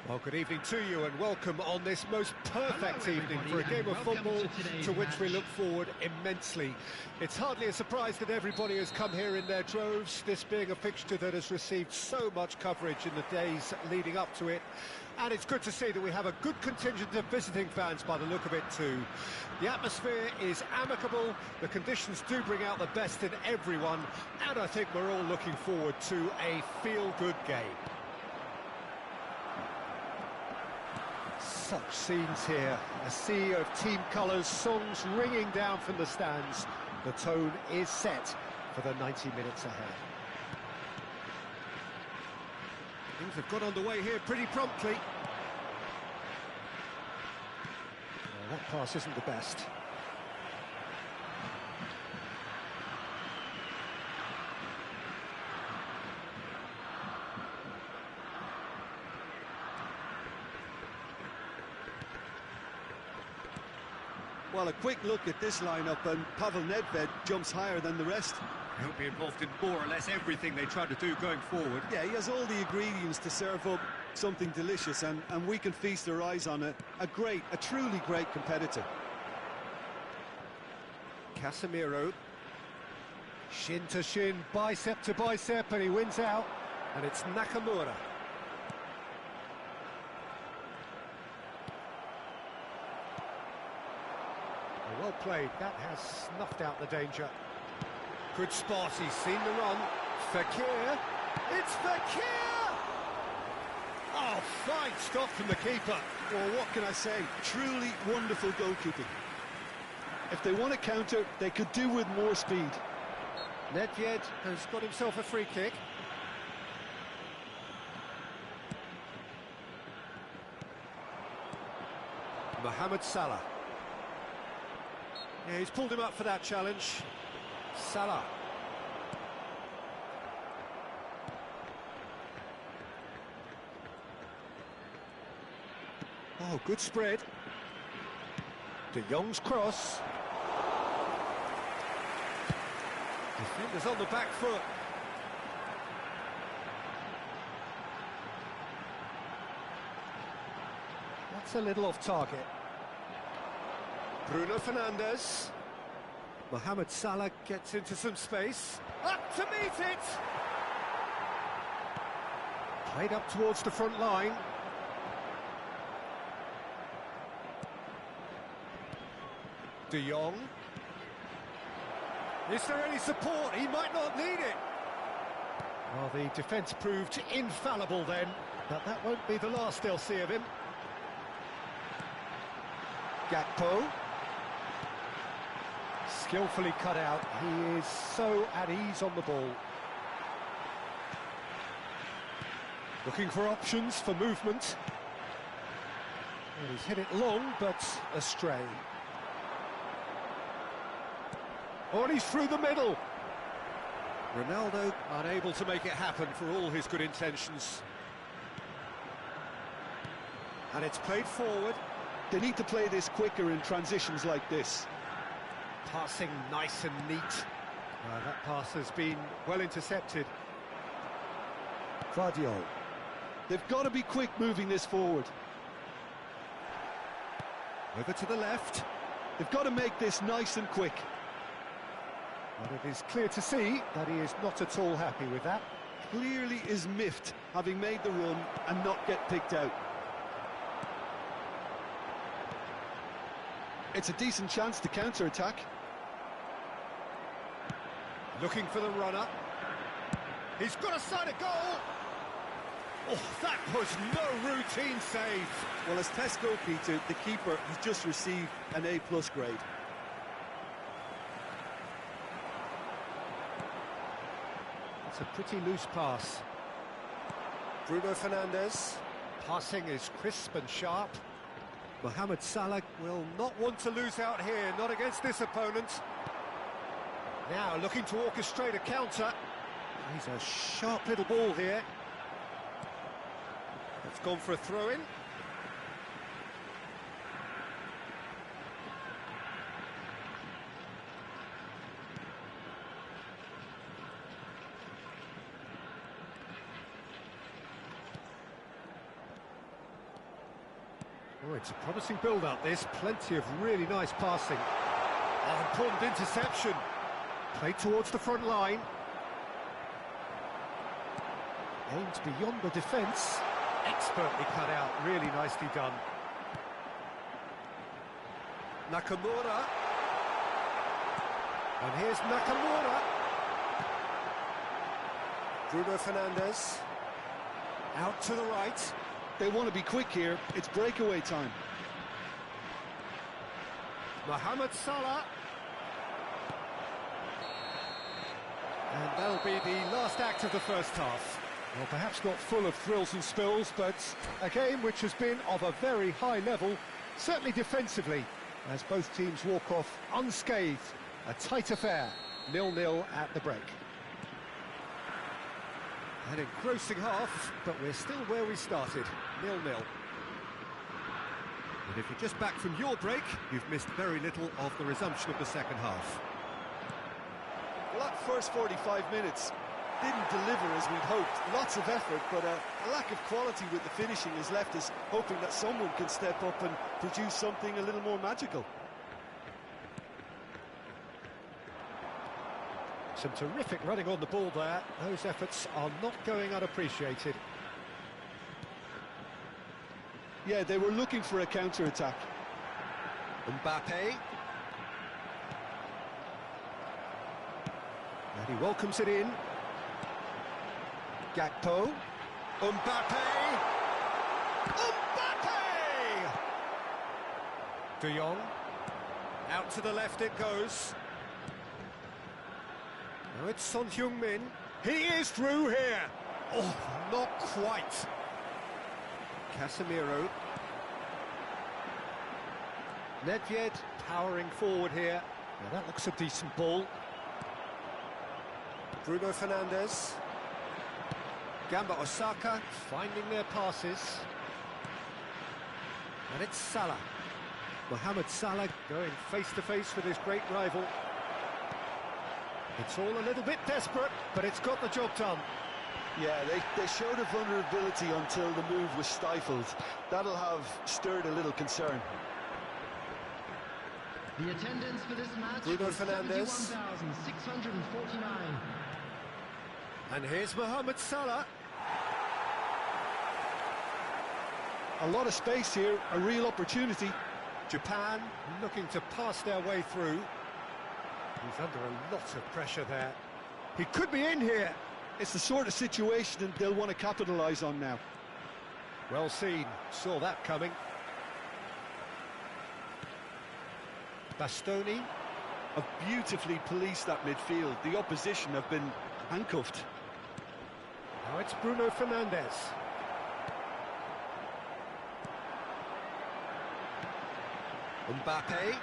Well, good evening to you and welcome on this most perfect evening for a game of football to which we look forward immensely. It's hardly a surprise that everybody has come here in their droves, this being a fixture that has received so much coverage in the days leading up to it. And it's good to see that we have a good contingent of visiting fans by the look of it too. The atmosphere is amicable, the conditions do bring out the best in everyone, and I think we're all looking forward to a feel-good game. Such scenes here, a sea of team colours, songs ringing down from the stands. The tone is set for the 90 minutes ahead. Things have got underway here pretty promptly. Well, that pass isn't the best. Well, a quick look at this lineup, and Pavel Nedved jumps higher than the rest. He'll be involved in more or less everything they try to do going forward. Yeah, he has all the ingredients to serve up something delicious, and we can feast our eyes on a truly great competitor. Casemiro, shin to shin, bicep to bicep, and he wins out, and it's Nakamura. Well played, that has snuffed out the danger. Good spot, he's seen the run. Fekir, it's Fekir! Oh, fine stop from the keeper. Well, what can I say? Truly wonderful goalkeeping. If they want to counter, they could do with more speed. Nedved has got himself a free kick. Mohamed Salah. Yeah, he's pulled him up for that challenge. Salah. Oh, good spread. De Jong's cross. Defenders on the back foot. That's a little off target. Bruno Fernandes. Mohamed Salah gets into some space. Up to meet it! Played up towards the front line. De Jong. Is there any support? He might not need it. Well, the defence proved infallible then, but that won't be the last they'll see of him. Gakpo. Skillfully cut out. He is so at ease on the ball. Looking for options for movement. Well, he's hit it long, but astray. Oh, and he's through the middle. Ronaldo unable to make it happen for all his good intentions. And it's played forward. They need to play this quicker in transitions like this. Passing nice and neat. That pass has been well intercepted. Guardiola. They've got to be quick moving this forward. Over to the left. They've got to make this nice and quick. But it is clear to see that he is not at all happy with that. Clearly is miffed, having made the run and not get picked out. It's a decent chance to counter-attack. Looking for the runner. He's got a side of goal. Oh, that was no routine save. Well, as test goalkeeper, the keeper has just received an A+ grade. It's a pretty loose pass. Bruno Fernandes. Passing is crisp and sharp. Mohamed Salah will not want to lose out here, not against this opponent. Now looking to orchestrate a counter. He's a sharp little ball here. It's gone for a throw-in. Oh, it's a promising build-up, this. Plenty of really nice passing. Oh, important interception. Played towards the front line. Aimed beyond the defence. Expertly cut out, really nicely done. Nakamura. And here's Nakamura. Bruno Fernandes. Out to the right. They want to be quick here. It's breakaway time. Mohamed Salah. And that'll be the last act of the first half. Well, perhaps not full of thrills and spills, but a game which has been of a very high level, certainly defensively, as both teams walk off unscathed. A tight affair, 0-0 at the break. An engrossing half, but we're still where we started, 0-0. And if you're just back from your break, you've missed very little of the resumption of the second half. Well, that first 45 minutes didn't deliver as we'd hoped. Lots of effort, but a lack of quality with the finishing has left us hoping that someone can step up and produce something a little more magical. Some terrific running on the ball there. Those efforts are not going unappreciated. Yeah, they were looking for a counter-attack. Mbappe. And he welcomes it in. Gakpo. Mbappe! Mbappe! De Jong. Out to the left it goes. Now it's Son Heung-min. He is through here. Oh, not quite. Casemiro. Nedved powering forward here. Now that looks a decent ball. Bruno Fernandes. Gamba Osaka finding their passes. And it's Salah. Mohamed Salah going face-to-face with his great rival. It's all a little bit desperate, but it's got the job done. Yeah, they showed a vulnerability until the move was stifled. That'll have stirred a little concern. The attendance for this match Bruno was Fernandes. 71,649. And here's Mohamed Salah. A lot of space here, a real opportunity. Japan looking to pass their way through. He's under a lot of pressure there. He could be in here. It's the sort of situation they'll want to capitalise on now. Well seen, saw that coming. Bastoni. Have beautifully policed that midfield. The opposition have been handcuffed. Now it's Bruno Fernandes. Mbappe.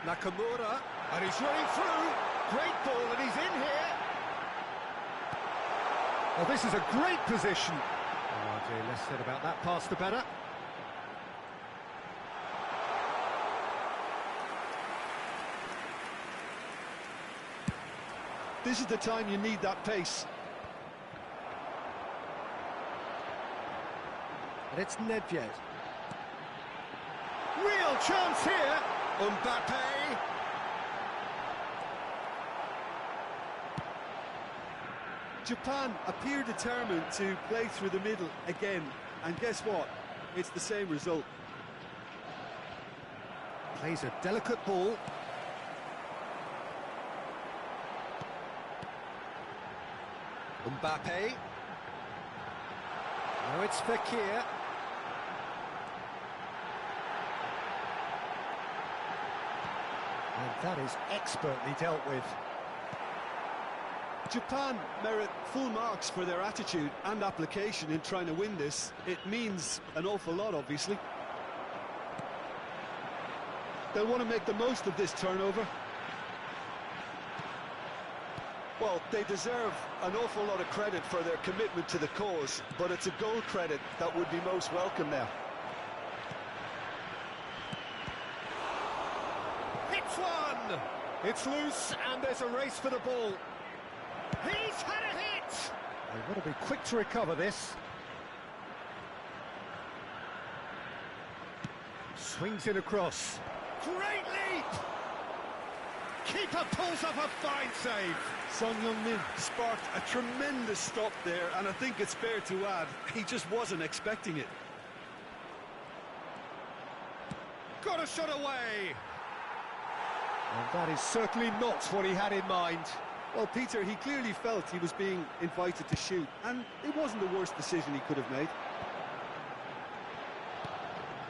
Nakamura. And he's running through. Great ball, and he's in here. Oh, this is a great position. Oh, dear, less said about that pass, the better. This is the time you need that pace. And it's Nedved. Real chance here. Mbappe. Japan appear determined to play through the middle again. And guess what? It's the same result. Plays a delicate ball. Mbappe. Now it's Fekir. And that is expertly dealt with. Japan merit full marks for their attitude and application in trying to win this. It means an awful lot, obviously. They'll want to make the most of this turnover. Well, they deserve an awful lot of credit for their commitment to the cause, but it's a goal credit that would be most welcome now. It's one! It's loose, and there's a race for the ball. He's had a hit! They want to be quick to recover this. Swings it across. Great leap! Keeper pulls off a fine save. Son Heung-min sparked a tremendous stop there, and I think it's fair to add, he just wasn't expecting it. Got a shot away! And that is certainly not what he had in mind. Well, Peter, he clearly felt he was being invited to shoot, and it wasn't the worst decision he could have made.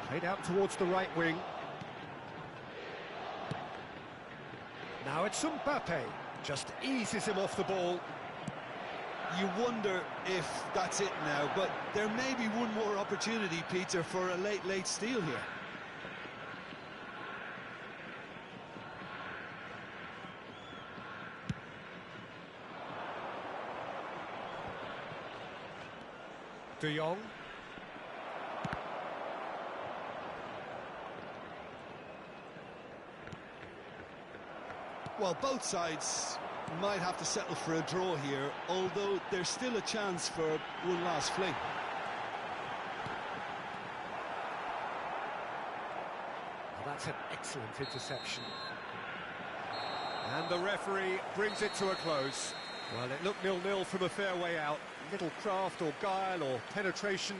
Played out towards the right wing. Now it's Mbappe. Just eases him off the ball. You wonder if that's it now, but there may be one more opportunity, Peter, for a late steal here. De Jong. Well, both sides might have to settle for a draw here, although there's still a chance for one last fling. Well, that's an excellent interception. And the referee brings it to a close. Well, it looked 0-0 from a fair way out. Little craft or guile or penetration.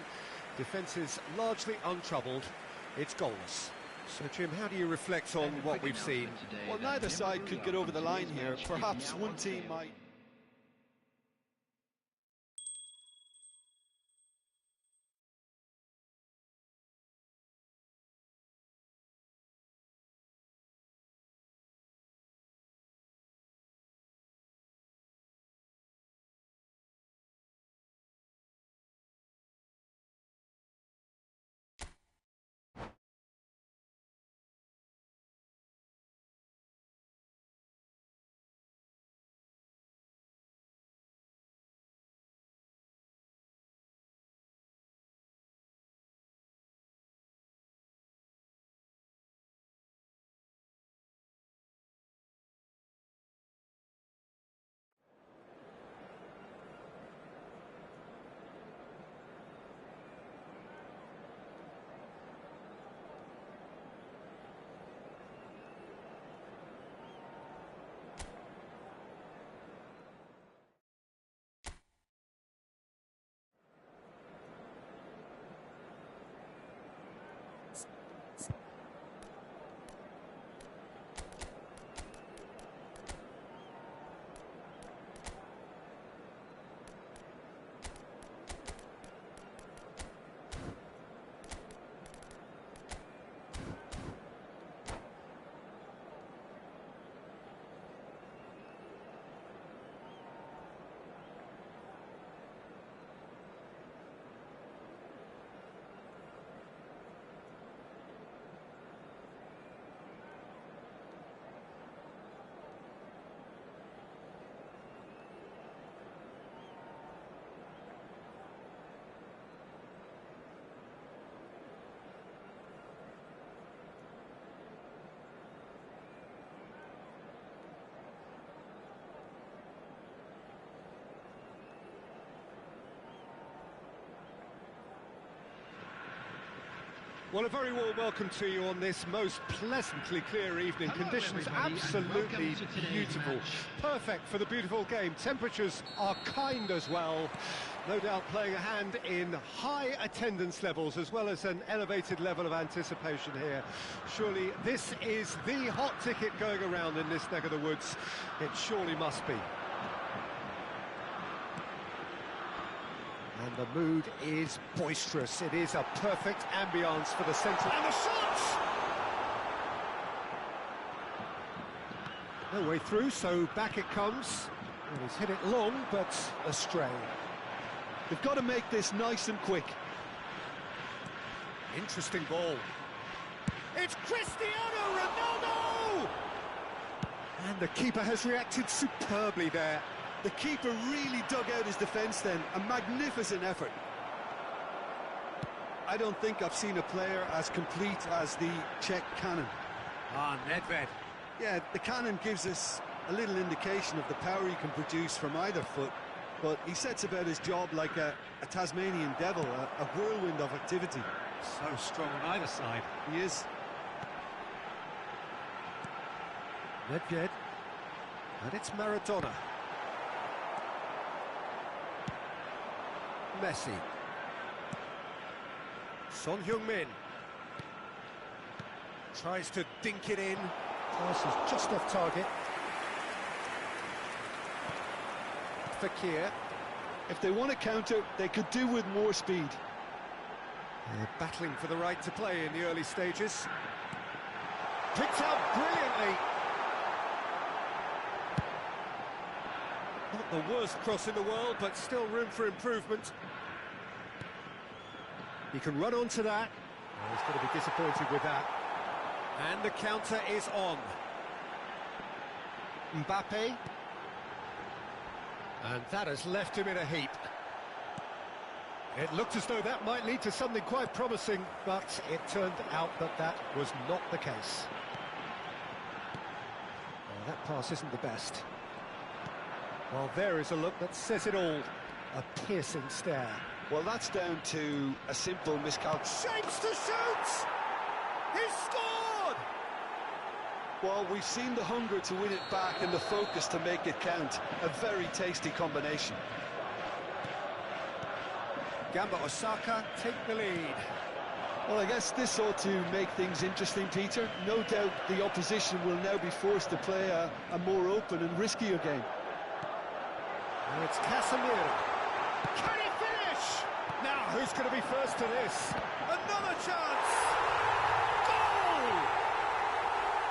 Defence is largely untroubled. It's goalless. So, Jim, how do you reflect on what we've seen? Well, neither side could get over the line here. Perhaps one team might... Well, a very warm welcome to you on this most pleasantly clear evening. Hello, Conditions everybody, and absolutely welcome to today's beautiful. match. Perfect for the beautiful game. Temperatures are kind as well. No doubt playing a hand in high attendance levels as well as an elevated level of anticipation here. Surely this is the hot ticket going around in this neck of the woods. It surely must be. And the mood is boisterous. It is a perfect ambience for the central. And the shot! No way through, so back it comes. And he's hit it long, but astray. They've got to make this nice and quick. Interesting ball. It's Cristiano Ronaldo! And the keeper has reacted superbly there. The keeper really dug out his defence then, a magnificent effort. I don't think I've seen a player as complete as the Czech cannon. Nedved. Yeah, the cannon gives us a little indication of the power he can produce from either foot, but he sets about his job like a Tasmanian devil, a whirlwind of activity. So strong on either side. He is. Nedved. And it's Maradona. Messi. Son Heung-min tries to dink it in. Pass is just off target. Fekir. If they want to counter, they could do with more speed. They're battling for the right to play in the early stages. Picked out brilliantly. Not the worst cross in the world, but still room for improvement. He can run onto that. Oh, he's going to be disappointed with that. And the counter is on. Mbappe. And that has left him in a heap. It looked as though that might lead to something quite promising, but it turned out that that was not the case. Oh, that pass isn't the best. Well, there is a look that says it all. A piercing stare. Well, that's down to a simple miscalculation. Shapes to shoot! He's scored! Well, we've seen the hunger to win it back and the focus to make it count. A very tasty combination. Gamba Osaka take the lead. Well, I guess this ought to make things interesting, Peter. No doubt the opposition will now be forced to play a more open and riskier game. And it's Casemiro. Can he finish? Now, who's going to be first to this? Another chance! Goal!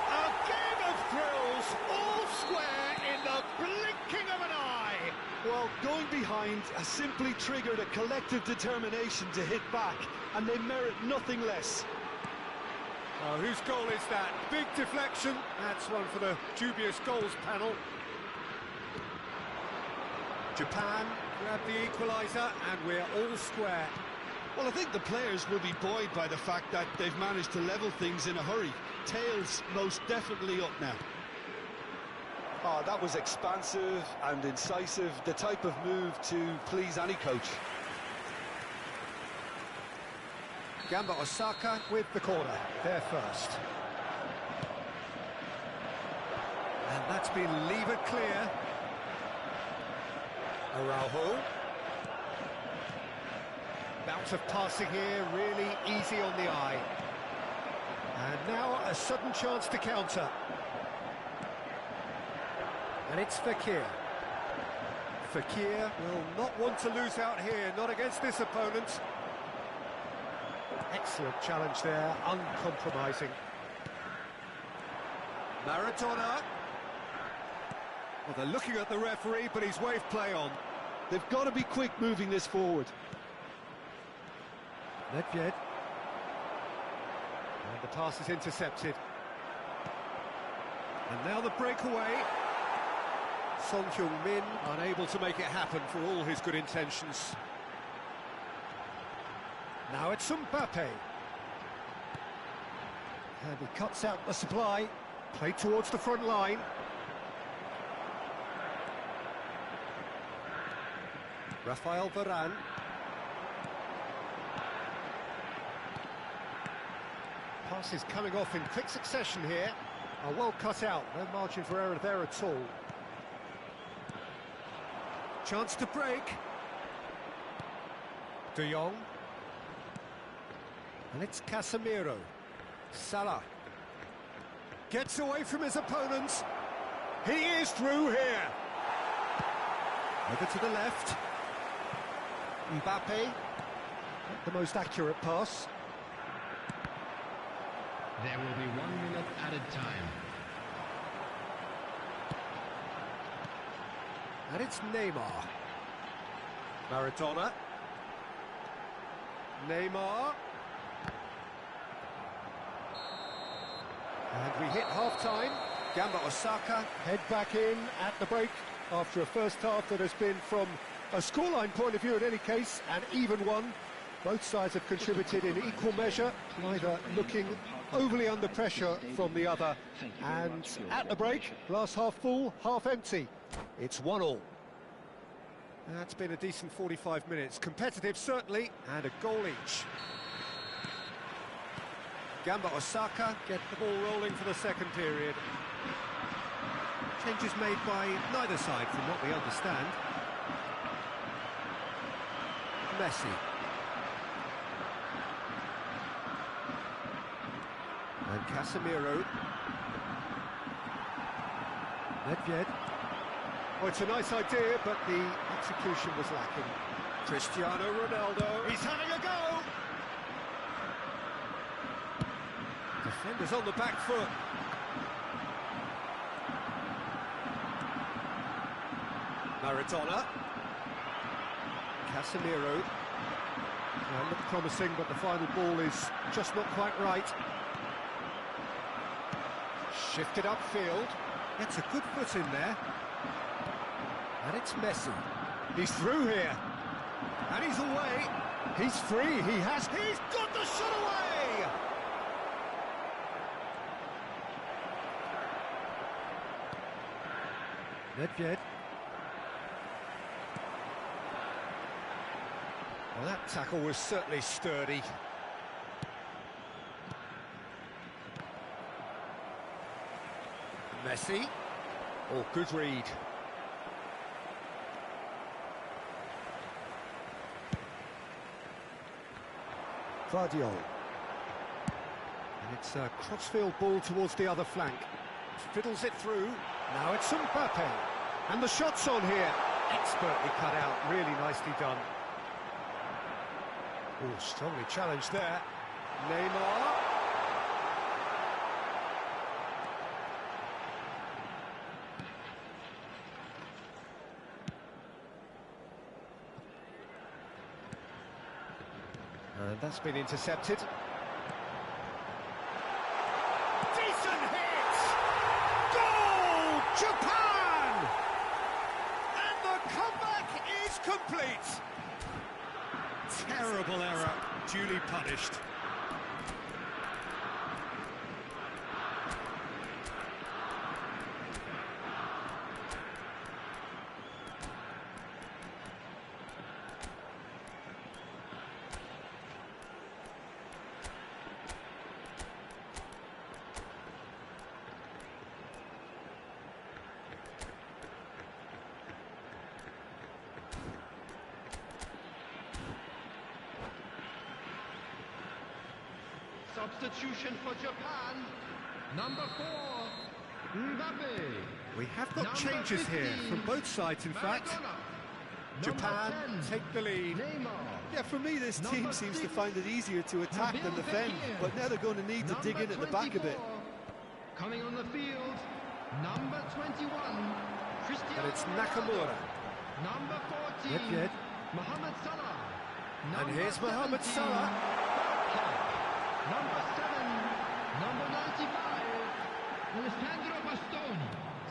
A game of thrills, all square in the blinking of an eye. Well, going behind has simply triggered a collective determination to hit back, and they merit nothing less. Oh, whose goal is that? Big deflection. That's one for the dubious goals panel. Japan grab the equaliser, and we're all square. Well, I think the players will be buoyed by the fact that they've managed to level things in a hurry. Tails most definitely up now. Oh, that was expansive and incisive, the type of move to please any coach. Gamba Osaka with the corner, there first. And that's been levered clear. Araujo. Bout of passing here, really easy on the eye. And now a sudden chance to counter. And it's Fekir. Fekir will not want to lose out here, not against this opponent. Excellent challenge there, uncompromising. Maradona. Well, they're looking at the referee, but he's waved play on. They've got to be quick moving this forward. Nedved. And the pass is intercepted. And now the breakaway. Son Heung-min unable to make it happen for all his good intentions. Now it's Mbappe. And he cuts out the supply. Played towards the front line. Rafael Varane. Passes coming off in quick succession here. Are well cut out, no margin for error there at all. Chance to break. De Jong. And it's Casemiro. Salah. Gets away from his opponents. He is through here. Over to the left. Mbappe. Not the most accurate pass. There will be 1 minute added time. And it's Neymar. Maradona. Neymar. And we hit half-time. Gamba Osaka head back in at the break after a first half that has been, from a scoreline point of view in any case, an even one. Both sides have contributed in equal measure, neither looking overly under pressure from the other. And at the break, glass half full, half empty. It's 1-1. That's been a decent 45 minutes. Competitive, certainly, and a goal each. Gamba Osaka get the ball rolling for the second period. Changes made by neither side, from what we understand. Messi. And Casemiro. Nedved. Oh, it's a nice idea, but the execution was lacking. Cristiano Ronaldo. He's having a go! Defenders on the back foot. Maradona. Casemiro. Well, looked promising, but the final ball is just not quite right. Shifted upfield. Gets a good foot in there. And it's Messi. He's through here. And he's away. He's free. He's got the shot away! Nedved. Well, that tackle was certainly sturdy. Messi. Oh, good read. Vardiol. And it's a crossfield ball towards the other flank. Fiddles it through. Now it's Mbappe. And the shot's on here. Expertly cut out. Really nicely done. Oh, strongly challenged there. Neymar. And that's been intercepted. Decent hit! Goal! Japan! And the comeback is complete! Terrible error, duly punished. Substitution for Japan. Number 4, Mbappe. We have got changes 15, here from both sides, in fact. Maradona. Japan 10, take the lead. Neymar. Yeah, for me, this team Number seems to 6, find it easier to attack than defend, but now they're going to need to dig in at the back a bit. Coming on the field, number 21, Cristiano And it's Ronaldo. Nakamura. Number 14, Nedved. Mohamed Salah. And here's Number Mohamed 17, Salah. Number 7, number 95, Alessandro Bastoni.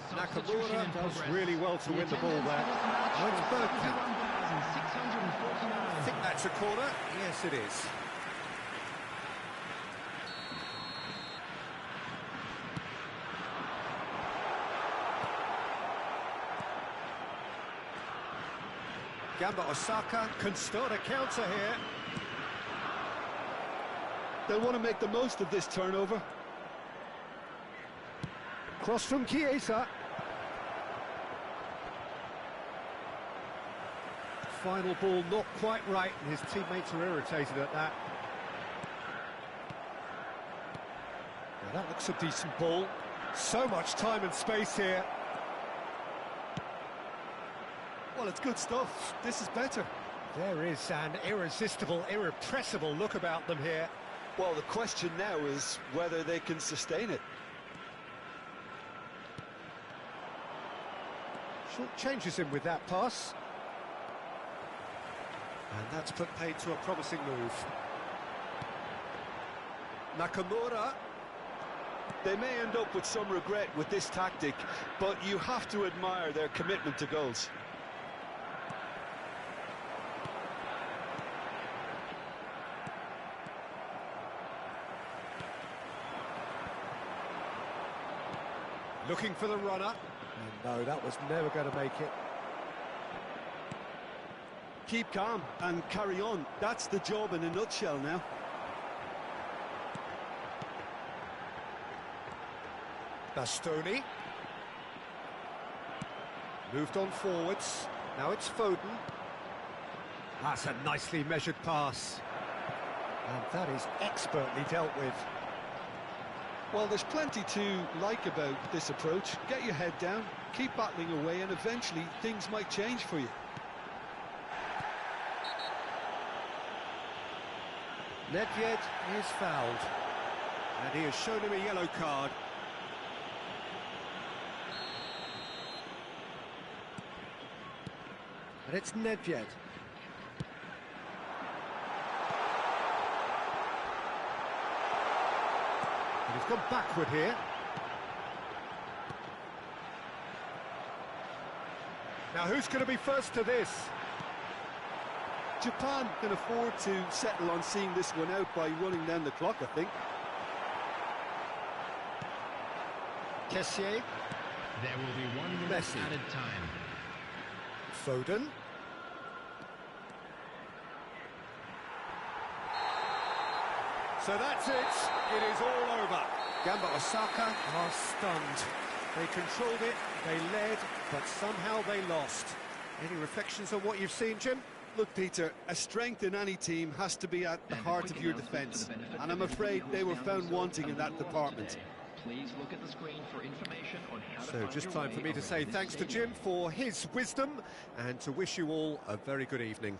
Substitution Nakamura in does progress. really well to The win the ball attendance there. for this match Oh, it's was Bergkamp. 71,649. I think that's a corner. Yes, it is. Gamba Osaka can start a counter here. They'll want to make the most of this turnover. Cross from Quay. Final ball not quite right, and his teammates are irritated at that. Now that looks a decent ball. So much time and space here. Well, it's good stuff. This is better. There is an irresistible, irrepressible look about them here. Well, the question now is whether they can sustain it. Short changes him with that pass. And that's put paid to a promising move. Nakamura. They may end up with some regret with this tactic, but you have to admire their commitment to goals. Looking for the runner. And no, that was never going to make it. Keep calm and carry on. That's the job in a nutshell now. Bastoni. Moved on forwards. Now it's Foden. That's a nicely measured pass. And that is expertly dealt with. Well, there's plenty to like about this approach. Get your head down, keep battling away, and eventually things might change for you. Nedved is fouled. And he has shown him a yellow card. And it's Nedved. And he's gone backward here. Now who's going to be first to this? Japan can afford to settle on seeing this one out by running down the clock, I think. Kessier. There will be 1 minute Messi. added time. Foden. So that's it. It is all over. Gamba Osaka are stunned. They controlled it, they led, but somehow they lost. Any reflections on what you've seen, Jim? Look, Peter, a strength in any team has to be at the heart of your defence, and I'm afraid they were found wanting in that department. Please look at the screen for information on how to So find just your time way for me to around say this thanks to stadium. Jim for his wisdom and to wish you all a very good evening.